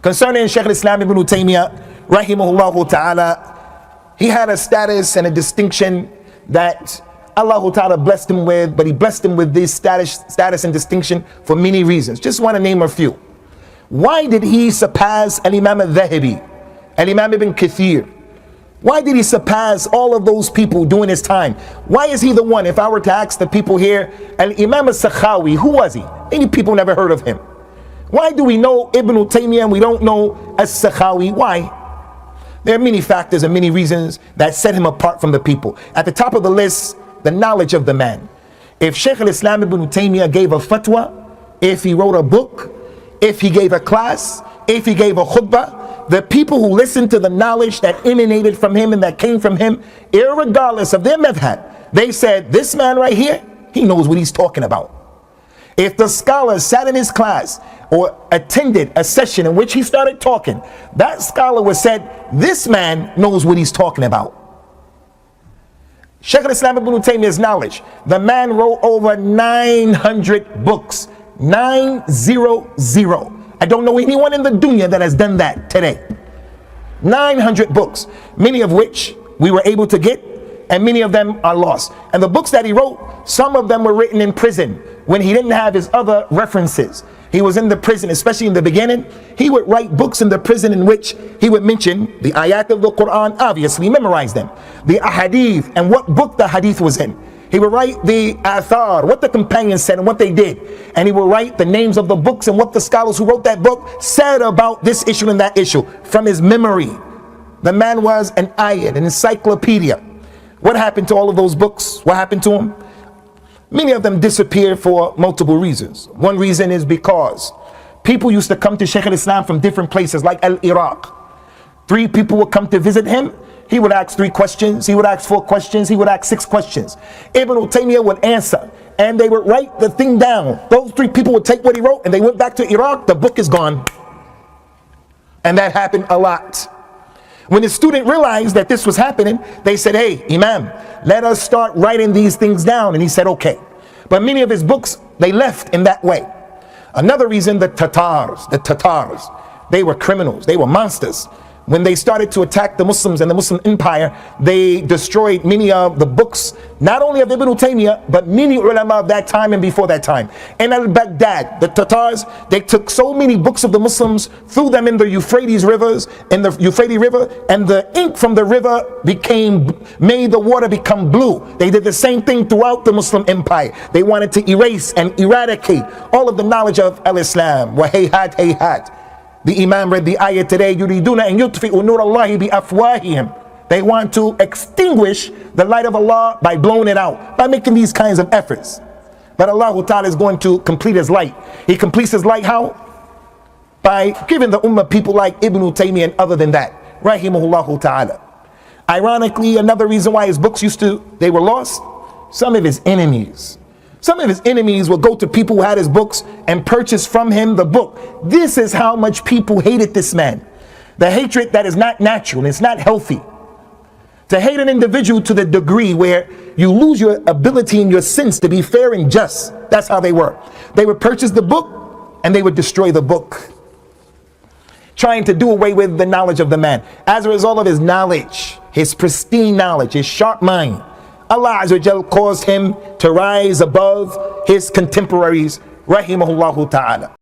Concerning Shaykh al-Islam ibn Taymiyyah, rahimahullah ta'ala, he had a status and a distinction that Allah ta'ala blessed him with, but he blessed him with this status and distinction for many reasons. Just want to name a few. Why did he surpass Al-Imam al-Dhahabi, Al-Imam ibn Kathir? Why did he surpass all of those people during his time? Why is he the one? If I were to ask the people here, Al-Imam al-Sakhawi, who was he? Many people never heard of him. Why do we know Ibn Taymiyyah and we don't know al-Sakhawi? Why? There are many factors and many reasons that set him apart from the people. At the top of the list, the knowledge of the man. If Shaykh al-Islam ibn Taymiyyah gave a fatwa, if he wrote a book, if he gave a class, if he gave a khutbah, the people who listened to the knowledge that emanated from him and that came from him, irregardless of their madhab, they said, this man right here, he knows what he's talking about. If the scholar sat in his class or attended a session in which he started talking, that scholar was said, this man knows what he's talking about. Shaykh al-Islam ibn Taymiyyah's knowledge, the man wrote over 900 books, 900. I don't know anyone in the dunya that has done that today. 900 books, many of which we were able to get, and many of them are lost. And the books that he wrote, some of them were written in prison when he didn't have his other references. He was in the prison, especially in the beginning. He would write books in the prison in which he would mention the ayat of the Quran, obviously memorize them, the ahadith and what book the hadith was in. He would write the athar, what the companions said and what they did. And he would write the names of the books and what the scholars who wrote that book said about this issue and that issue from his memory. The man was an ayat, an encyclopedia. What happened to all of those books? What happened to them? Many of them disappeared for multiple reasons. One reason is because people used to come to Shaykh al-Islam from different places like Iraq. 3 people would come to visit him. He would ask 3 questions, he would ask 4 questions, he would ask 6 questions. Ibn Taymiyyah would answer, and they would write the thing down. Those 3 people would take what he wrote, and they went back to Iraq, the book is gone. And that happened a lot. When the student realized that this was happening, they said, hey, Imam, let us start writing these things down. And he said, okay. But many of his books, they left in that way. Another reason, the Tatars, they were criminals, they were monsters. When they started to attack the Muslims and the Muslim empire, they destroyed many of the books, not only of Ibn Taymiyyah, but many ulama of that time and before that time. In al-Baghdad, the Tatars, they took so many books of the Muslims, threw them in the Euphrates rivers, and the ink from the river made the water become blue. They did the same thing throughout the Muslim empire. They wanted to erase and eradicate all of the knowledge of al-Islam. Wa hayhat hayhat. The Imam read the ayah today, yuriduna an yutfi'u nur Allahi bi afwahihim. They want to extinguish the light of Allah by blowing it out, by making these kinds of efforts. But Allah Ta'ala is going to complete his light. He completes his light how? By giving the ummah people like Ibn Taymiyyah and other than that. Rahimahullah Ta'ala. Ironically, another reason why his books they were lost, some of his enemies would go to people who had his books and purchase from him the book. This is how much people hated this man. The hatred that is not natural, it's not healthy. To hate an individual to the degree where you lose your ability and your sense to be fair and just. That's how they were. They would purchase the book and they would destroy the book, trying to do away with the knowledge of the man. As a result of his knowledge, his pristine knowledge, his sharp mind, Allah Azza wa Jal caused him to rise above his contemporaries, rahimahullah ta'ala.